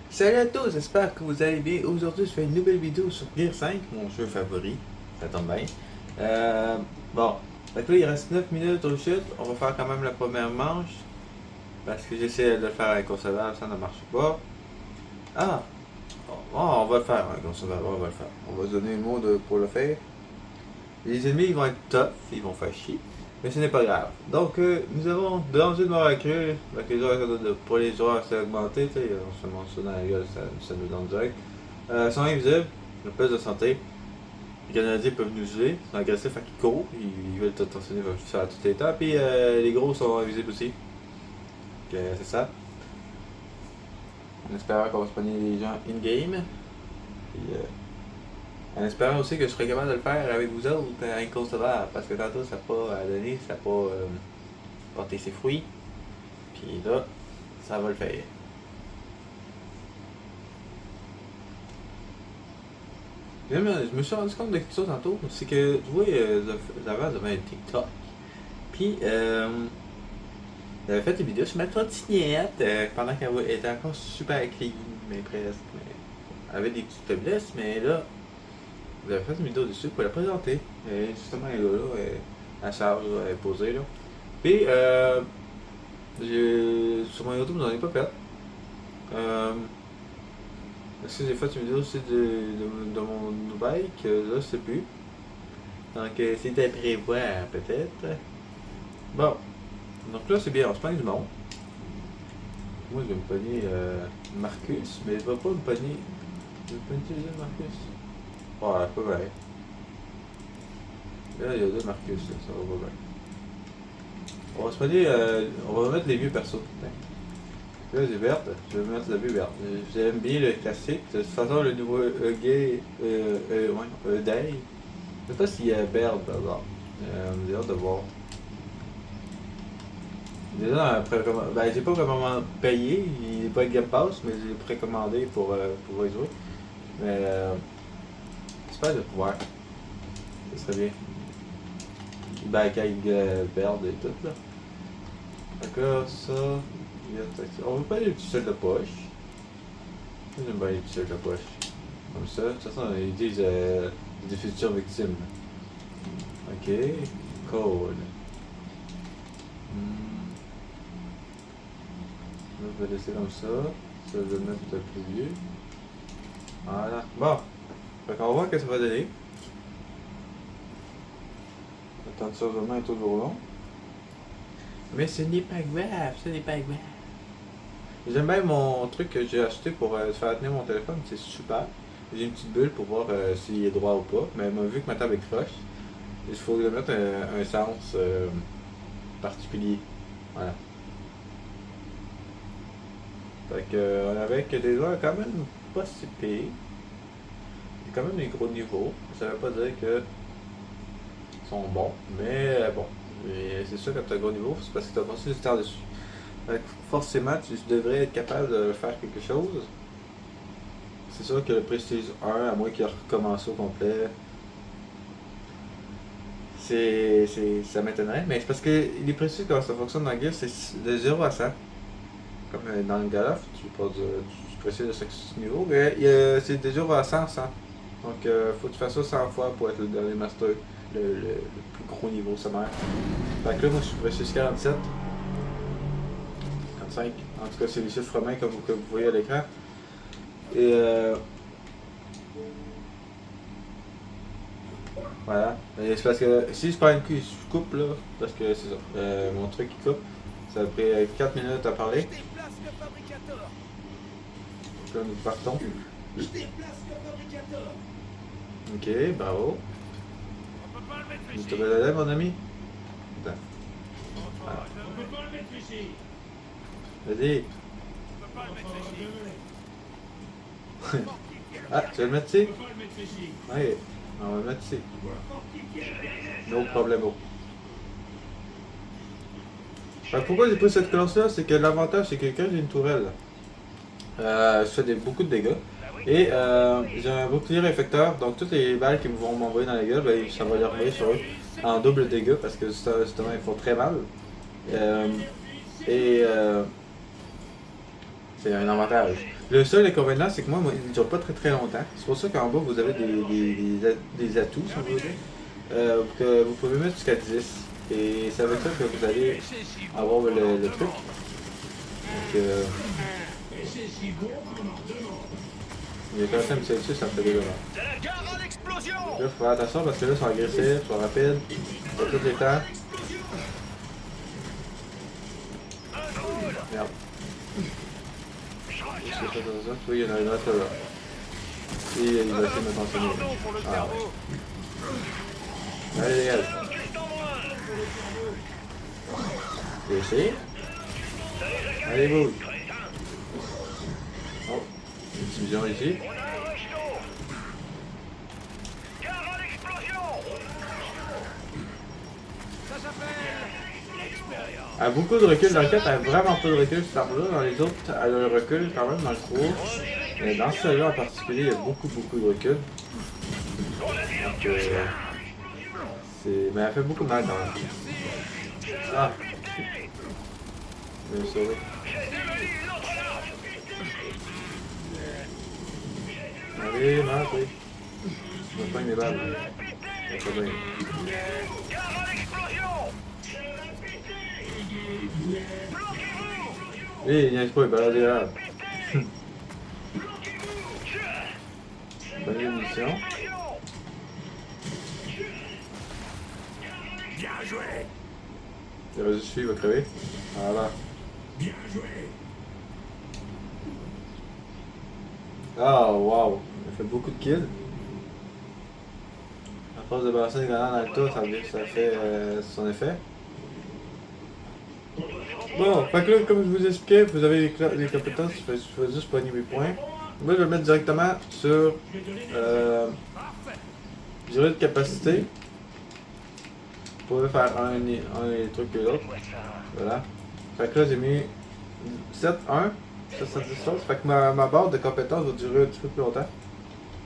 Salut à tous, j'espère que vous allez bien. Aujourd'hui, je fais une nouvelle vidéo sur Gear 5, mon jeu favori. Ça tombe bien. Bon, donc là, il reste 9 minutes au chute. On va faire quand même la première manche. Parce que j'essaie de le faire avec conservateur, ça ne marche pas. Ah, on va le faire avec conservateur, on va le faire. On va se donner le mot pour le faire. Les ennemis ils vont être tough, ils vont faire chier. Mais ce n'est pas grave. Donc, nous avons danger de mort accrue. Donc, pour les joueurs, c'est augmenté. On se montre ça dans la gueule, ça nous donne direct. Ils sont invisibles, ils ont plus de santé. Les Canadiens peuvent nous tuer, ils sont agressifs, fait qu'ils courent, ils veulent t'attentionner à tous les temps. Puis les gros sont invisibles aussi. Donc, c'est ça. En espérant qu'on va se pogner les gens in-game. Puis, en espérant aussi que je serai capable de le faire avec vous autres inconcevable, parce que tantôt ça n'a pas donné, ça n'a pas porté ses fruits. Puis là, ça va le faire. Même, je me suis rendu compte de quelque chose tantôt, c'est que tu vois, j'avais un TikTok. Puis, j'avais fait une vidéo sur ma trottinette pendant qu'elle était encore super clean, mais presque. Mais, elle avait des petites faiblesses, mais là, j'avais fait une vidéo dessus pour la présenter. Et justement, elle est là, elle charge, elle est posée là. Puis, sur mon YouTube, j'en ai pas fait. Est-ce que j'ai fait une vidéo aussi de mon bike? Là, je sais plus. Donc, c'est à prévoir, peut-être. Bon. Donc là, c'est bien, on se pogne du monde. Moi, je vais me pogner Marcus, mais je vais pas me pogner. Je vais pas utiliser Marcus. Ouais, pas vrai. Là, il y a deux Marcus, là, ça va pas bien. On va se pogner, on va mettre les vieux persos. Là, j'ai verte, je vais mettre la vue verte. J'aime bien le classique. De toute façon, le nouveau Day. Je sais pas s'il y a Baird, par exemple. J'ai hâte de voir. Déjà, ben, j'ai pas vraiment payé, il n'est pas de Game Pass, mais j'ai précommandé pour pouvoir y jouer. Mais j'espère de pouvoir. Ça serait bien. Ben, avec Baird et tout, là. D'accord, ça. On veut pas les petits seuls de poche. J'aime bien les petits seuls de poche. Comme ça. De toute façon, ils disent des futures victimes. Ok. Code. Je vais laisser comme ça. Ça, je vais le mettre plus vieux. Voilà. Bon. Fait qu'on va voir ce que ça va donner. Le temps de chargement est toujours long. Mais ce n'est pas grave, ce n'est pas grave. J'aime bien mon truc que j'ai acheté pour faire tenir mon téléphone, c'est super. J'ai une petite bulle pour voir s'il est droit ou pas, mais vu que ma table est croche, il faut lui mettre un sens particulier. Voilà. Fait que, on avait que des joueurs quand même pas si pires. Il y a quand même des gros niveaux. Ça veut pas dire que sont bons, mais bon. C'est sûr que tu as un gros niveau, c'est parce que tu as passé du temps dessus. Donc, forcément, tu devrais être capable de faire quelque chose. C'est sûr que le Prestige 1, à moins qu'il recommence au complet, ça m'étonnerait. Mais c'est parce que les Prestige, comment ça fonctionne dans le Gear, c'est de 0 à 100. Comme dans le Galaf, tu passes du Prestige de 5 niveaux, mais c'est de 0 à 100, 100. Donc, faut que tu fasses ça 100 fois pour être le dernier Master, le plus gros niveau sommaire. Fait que là, moi, je suis Prestige 47. 5. En tout cas, c'est les chiffres romains que vous voyez à l'écran. Et voilà. Et c'est parce que si je prends une coupe, je coupe là, parce que c'est ça. Mon truc il coupe. Ça a pris 4 minutes à parler. Donc là, nous partons. Ok, bravo. Tu te relèves, mon ami? Attends. Voilà. Vas-y. Ah, tu vas le mettre ici? Oui, on va le mettre ici. No problemo. Pourquoi j'ai pris cette classe-là? C'est que l'avantage, c'est que quand j'ai une tourelle, je fais beaucoup de dégâts. Et j'ai un bouclier réflecteur, donc toutes les balles qui vont m'envoyer dans la gueule, ben, ça va les renvoyer sur eux en double dégâts parce que justement ils font très mal. Et C'est un avantage. Le seul inconvénient, c'est que moi, il ne dure pas très très longtemps. C'est pour ça qu'en bas, vous avez des atouts, si on veut dire, que vous pouvez mettre jusqu'à 10. Et c'est avec ça que vous allez avoir le truc. Donc, il y a quand même un petit dessus, ça me fait dégueulasse. Là, il faut faire attention parce que là, ils sont agressifs, ils sont rapides, pas tous les temps. Merde. C'est ça, ça. Oui, il y en a une autre là. Et il va essayer de me tensionner. Ah ouais. Allez, dégage. Je vais essayer. Allez, bouge. Oh, une petite vision ici. Elle a beaucoup de recul. Dans le 4, elle a vraiment pas de recul cette arme-là. Dans les autres, elle a le recul quand même dans le 3. Mais dans celui-là en particulier, il y a beaucoup de recul. Donc, mais elle fait beaucoup de mal quand même. Ah! Je vais me sauver. Allez, non, oui. Je me pogne mes balles. C'est pas bien. Oui, il n'y a pas, il balade là. Bonne munition. Il va juste suivre, il va crever. Voilà. Ah, wow. Il a fait beaucoup de kills. À force de balancer une grenade dans le tas, ça fait son effet. Bon, fait que là, comme je vous expliquais, vous avez les compétences, il faut juste pogner mes points. Moi, je vais le mettre directement sur durée de capacité. Vous pouvez faire un des trucs que l'autre. Voilà. Fait que là, j'ai mis 7, 1, 70 choses. Fait que ma barre de compétences va durer un petit peu plus longtemps.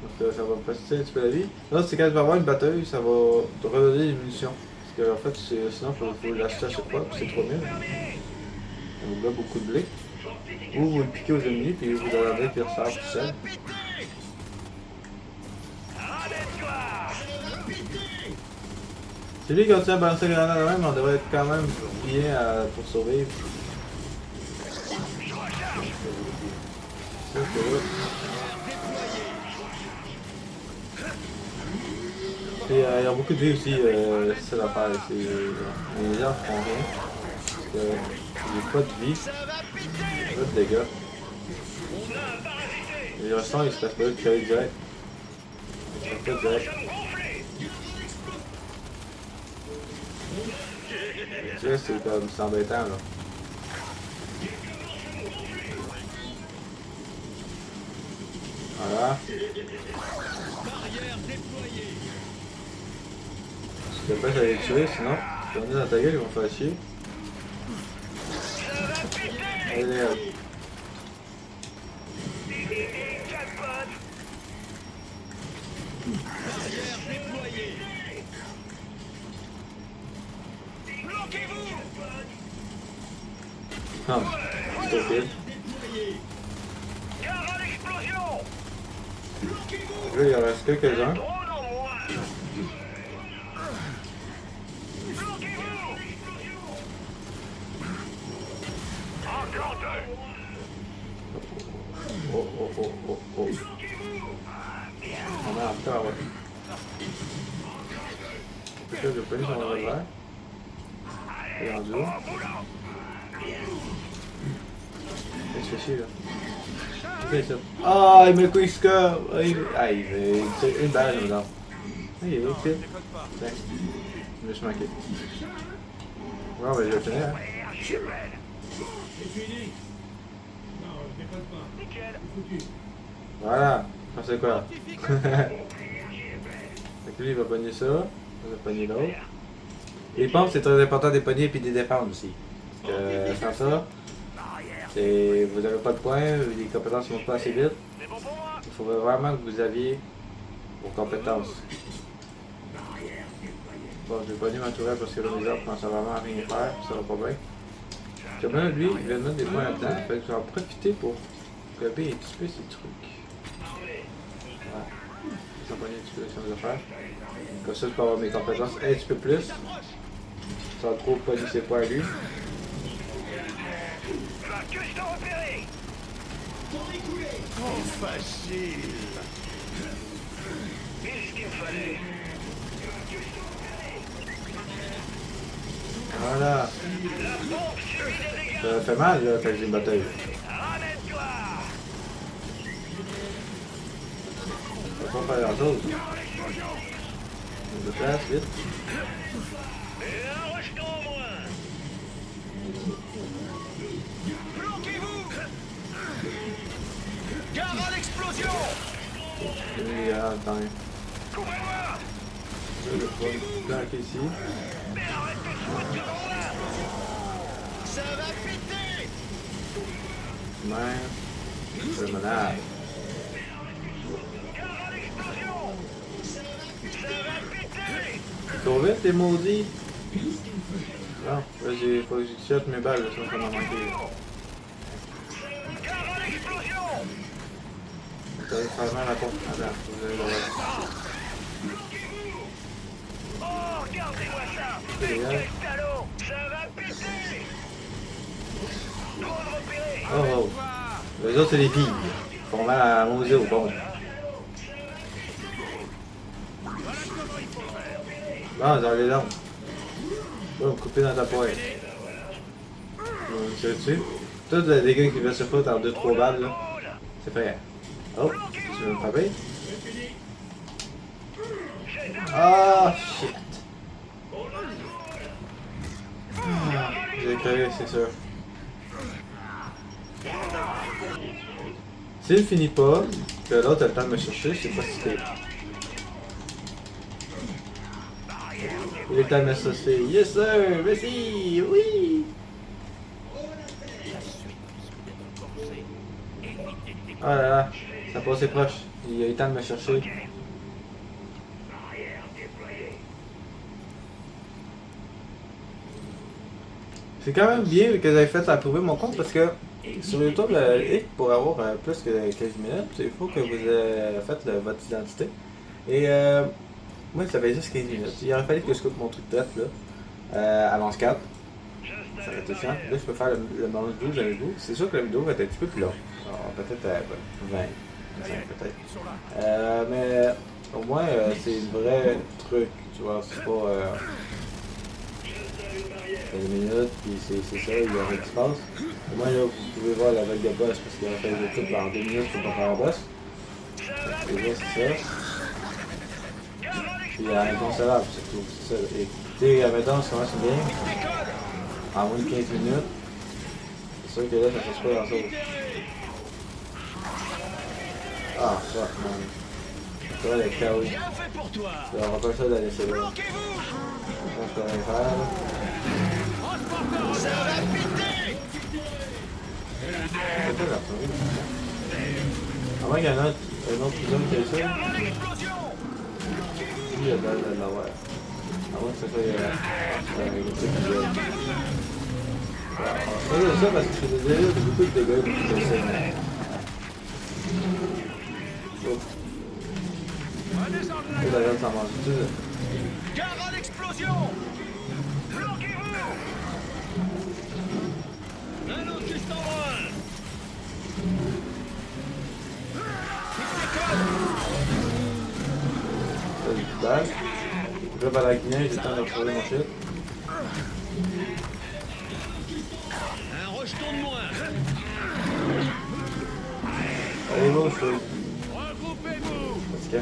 Donc ça va me faciliter un petit peu la vie. Là, c'est quand je vais avoir une bataille, ça va te redonner des munitions. Parce que en fait, sinon, il faut l'acheter à chaque fois, puis c'est 3000. Ça vous donne beaucoup de blé. Ou vous le piquez aux ennemis, puis vous attendez qu'il ressort tout seul. Si lui continue à balancer les grenades même, on devrait être quand même bien pour survivre. Et il y a beaucoup de vie aussi, c'est ça l'affaire ici. Les gens font rien. Parce que j'ai pas de vie, pas de dégâts. Et le restant, il se passe pas de créer direct. Il se passe pas direct. Tu vois, c'est comme, c'est embêtant là. Voilà. Je te pêche à les tuer, sinon, si on est dans ta gueule, ils vont faire chier. Allez, dégage. Ah, stupide. Là, il en reste quelques-uns. Oh, oh, oh, oh, oh. On a un peu, ouais. Peut-être que je peux sur le revers. Et en duo. Il se fait chier là. Ok, ça. Ah, il me quick score! Ah, il tire une balle là-dedans. Ah, il est vite fait. Tiens. Je me suis manqué. Ouais, ben je vais finir, hein. Voilà. Ça c'est quoi? Fait que lui il va pogner ça. Il va pogner l'autre. Les pompes c'est très important des pogner et puis des défendre aussi. Parce que sans ça, vous n'avez pas de points, les compétences ne montent pas assez vite. Il faut vraiment que vous aviez vos compétences. Bon, je vais pogner ma tourelle parce que là mes arbres commencent à vraiment à rien faire, ça va pas bien. Comme là, lui, il va mettre des points là-dedans. Fait que je vais en profiter pour copier un petit peu ces trucs. Ouais. Ça va un petit peu sur les affaires. Comme ça, je peux avoir mes compétences un petit peu plus. Sans trop pogner ses points à lui. Oh, facile. Voilà. Ça fait mal là quand j'ai une bataille. Ça va pas faire grand chose. On se déplace vite. Gare à l'explosion. Et attends. Je vais planquer ici. Ça va péter. Merde. C'est malade. Trop vite, t'es maudit. Non, là, faut que j'échappe mes balles, là, sinon ça m'a manqué. Ça va faire mal à la porte. Attends, vous allez le voir. Oh, regardez-moi ça. Quel salaud. Ça va péter. Drone repéré. Oh oh. Les autres, c'est les filles. Ils font mal à maudit au bon. Bon, dans les langues. Bon, couper dans ta poêle. Tu dessus. Tous les gars qui veulent se foutre en 2-3 balles, là. C'est prêt. Oh, tu veux me frapper? Ah, shit. Ah, j'ai crevé, c'est sûr. S'il finit pas, que l'autre a le temps de me chercher, je sais pas si c'est. Il est le temps de me chercher. Yes sir, merci, oui. Oh là là, ça passait proche. Il a eu le temps de me chercher. C'est quand même bien que j'avais fait approuver mon compte parce que sur YouTube, pour avoir plus que 15 minutes, il faut que vous faites votre identité. Et moi, ça fait juste 15 minutes. Il aurait fallu que je coupe mon truc de tête là, à 11.4. Ça aurait été chiant. Là, je peux faire le manche 12 avec vous. C'est sûr que la vidéo va être un petit peu plus longue. Peut-être 20, 25 peut-être. Mais au moins, c'est un vrai truc. Tu vois, c'est pas 15 minutes, puis c'est ça, il y a rien qui se passe. Au moins, là, vous pouvez voir la vague de boss parce qu'il aurait fallu que je coupe en 2 minutes pour pas faire un boss. Et là, c'est ça. Puis il y a inconsolable, surtout. C'est ça. Écoutez, admettons, ça commence bien. En moins de 15 minutes. C'est sûr que là, ça ne passe pas grand-chose. Ah, fuck, man. Ça va, le chaos. On va pas ça de la laisser là. Je peux rien faire, là. Ça va péter. C'est pas grave, à moins qu'il y en ait un autre homme qui a ça. Il y a de l'avoir. À moins que ce soit le truc qui vient. On va ça parce que je faisais déjà beaucoup de dégâts depuis que ça. Et la reine s'en mange tout. Gare à l'explosion. Bloquez-vous. Un autre juste en moins. Ça du dash. Je vais à la guinée, j'ai le temps de retrouver mon shit. Un rejeton de moins. Allez, bon, je fais. Regroupez-vous. Parce que.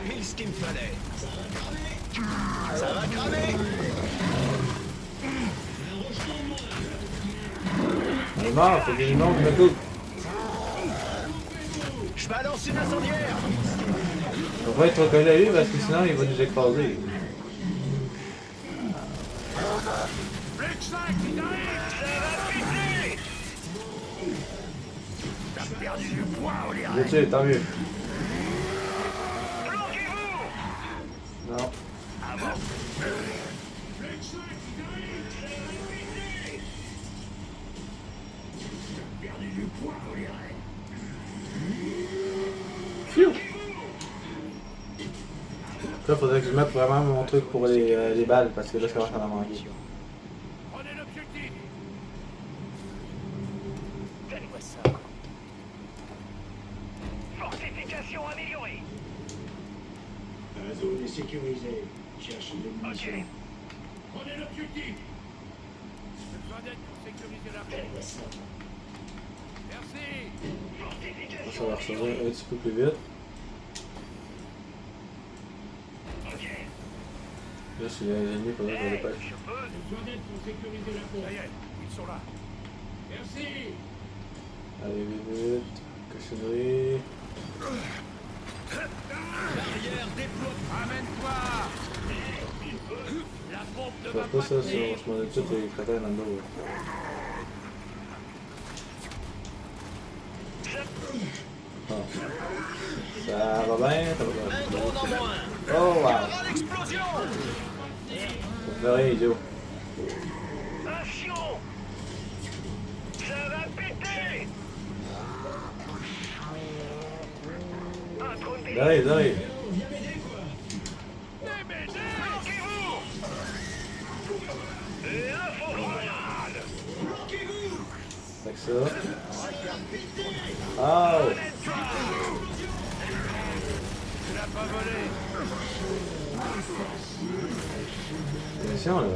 Pile ce qu'il me fallait. Ça va cramer. On est mort, faut que les noms me coupent. Je balance une incendiaire. On va pas être trop collé à lui parce que sinon il va nous écraser. Je l'ai tué, tant mieux. Non. Phew! Là, faudrait que je mette vraiment mon truc pour les balles, parce que là, je commence à en manquer. Prenez l'objectif. Donnez-moi ça. Fortification améliorée. La zone est sécurisée. Cherchez des munitions. Prenez l'objectif. J'ai besoin d'aide pour sécuriser la route. Merci. Ça va recharger un petit peu plus vite. Là, si les ennemis, faudrait que je me dépêche. Je peux. J'ai besoin d'aide pour sécuriser la route. Ça y est, ils sont là. Merci. Allez, vite, vite. Cochonnerie. Barrière déploie. Amène-toi. La pompe de Je vois pas ça, si on se demande tout les crétins dans le dos. Ah. Ça va bien, ça va bien. Oh wow! De rien, idiot. Attention. Ça va péter. De rien, de rien. Bloquez-vous. L'info-grenade. Fait que ça. Oh! Tu l'as pas volé. Attention là.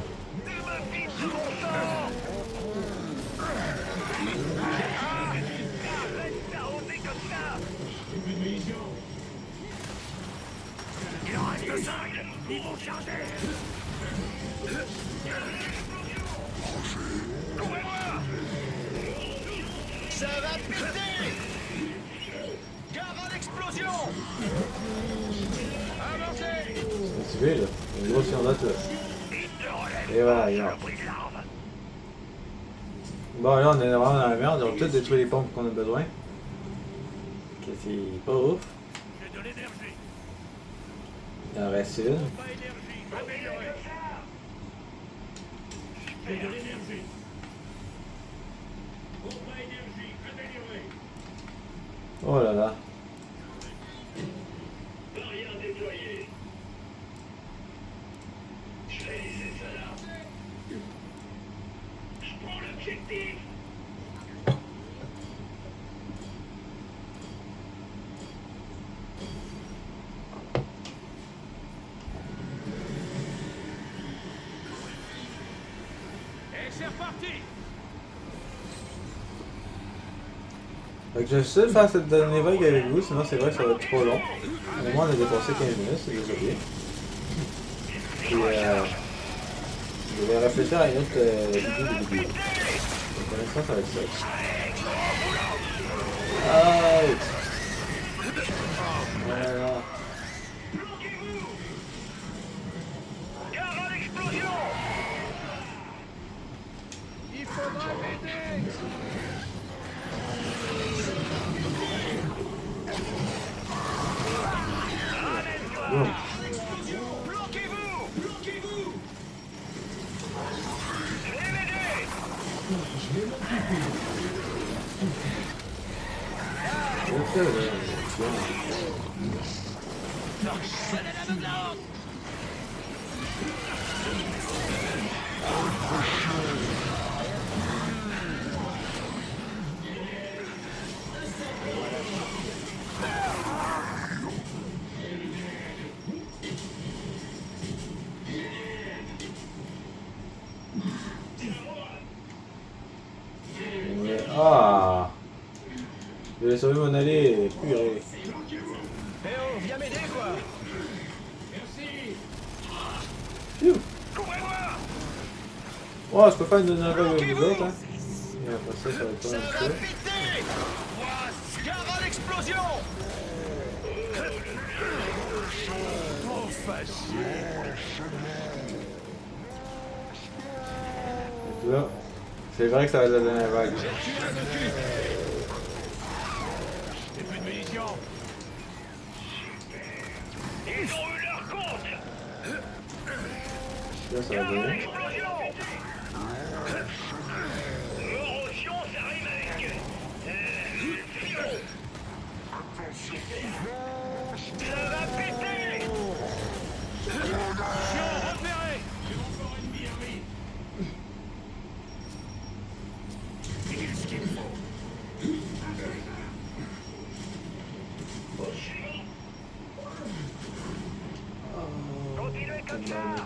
Il en reste 5. Ils vont charger. Courez-moi. Ça va péter. Gare à l'explosion. Avancez. Tu veux là? Il y a une grosse ondate là. Et voilà, regarde. Bon, là, on est vraiment dans la merde. On va peut-être détruire les pompes qu'on a besoin. Ok, c'est pas ouf. J'ai de l'énergie. Il en reste une. Pas énergie. Améliorée. J'ai de l'énergie. Pompe à énergie. Améliorée. Oh là là. Barrière déployée. Je vais laisser ça là. Je prends l'objectif. Et c'est reparti. Fait que je vais de faire cette dernière vague avec vous, sinon c'est vrai que ça va être trop long. Au moins on a dépassé 15 minutes, c'est déjà bien. Puis je vais réfléchir à une autre vidéo de vidéo. Donc pour l'instant ça va être ça. Aïe! Voilà. Gare à l'explosion. Il faudra m'aider. Bon. Bloquez-vous. Bloquez-vous. Venez m'aider. Je sais, là. Prenez la menace. Mais, ah! Je vais sauver mon allée, purée. Eh oh, viens m'aider quoi. Merci. Phew. Couvrez-moi. Oh, je peux faire une dernière vague avec vous autres, hein. Et après ça, ça va être pas un petit peu. péter. Gare à l'explosion. Trop facile. Donc là, c'est vrai que ça va être la dernière vague. J'ai plus de munitions. Ils ont eu leur compte. Là, ça va bien. Explosion. L'érosion, ça rime avec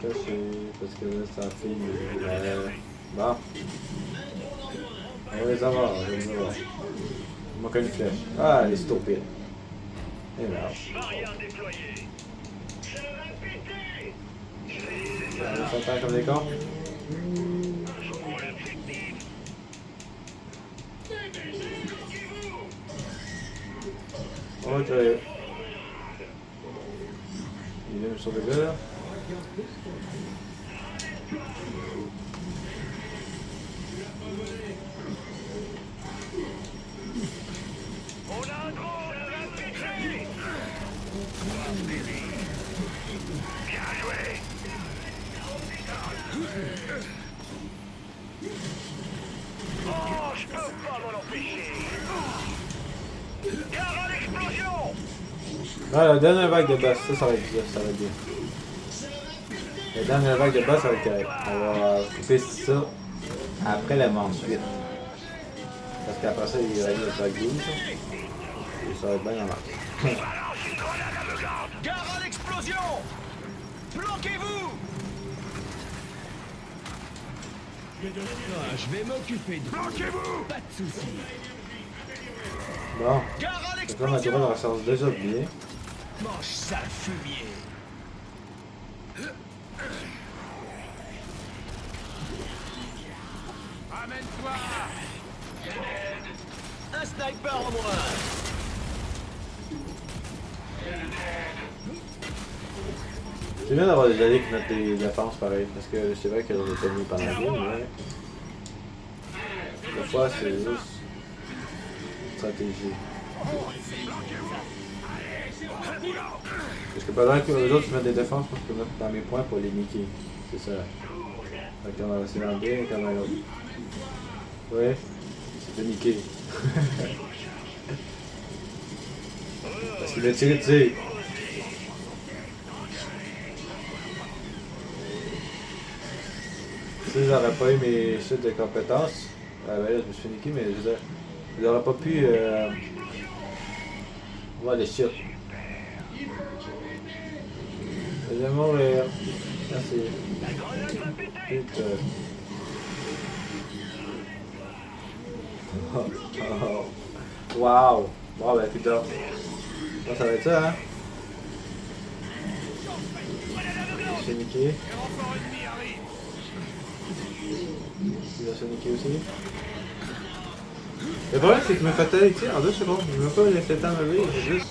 cacher parce que là, ça filme. Bon. On va les avoir, on va les avoir. Il manque une flèche. Ah, elle est stupide. Et là. On s'entend comme des cons. Ok. Il vient me sauver le gars là. On a un drone, infiltré. Bien joué. Oh, je peux pas m'en empêcher. Gare à l'explosion. Ah, la dernière vague de boss, ça va être bien, ça va être bien. La dernière vague de boss, ça va être correct. On va couper ça après la mansuite. Parce qu'après ça, il y a une vague 12. Et ça va être bien en marque. Balance une grenade à garde. Gare à l'explosion. Planquez-vous. Je vais m'occuper de Planquez-vous. pas de soucis. Bon, Gare à donc là, ma l'explosion. drone ressource déjà bien. Mange ça, fumier. Amène-toi. Un sniper en moins. C'est bien d'avoir des alliés qui mettent des défenses pareil, parce que c'est vrai qu'elles ont été mis pendant la game, mais. Des fois, c'est juste. Stratégie. Parce que pendant que les autres mettent des défenses, moi je peux mettre dans mes points pour les niquer. C'est ça. Fait qu'on va essayer d'en bien comme un autre. Ouais, c'est de niquer. Parce qu'il a tiré, tu sais. Si j'aurais pas eu mes chutes de compétences, ben là je me suis fait niquer, mais j'aurais pas pu voir les chutes. Je vais mourir. Merci. Putain. Wow! Wow, ben putain. Ça va être ça, hein? Je suis niqué. Il va se niquer aussi. Le problème, c'est qu'il me fatality en 2 secondes. Je ne veux pas laisser le temps de me lever, juste.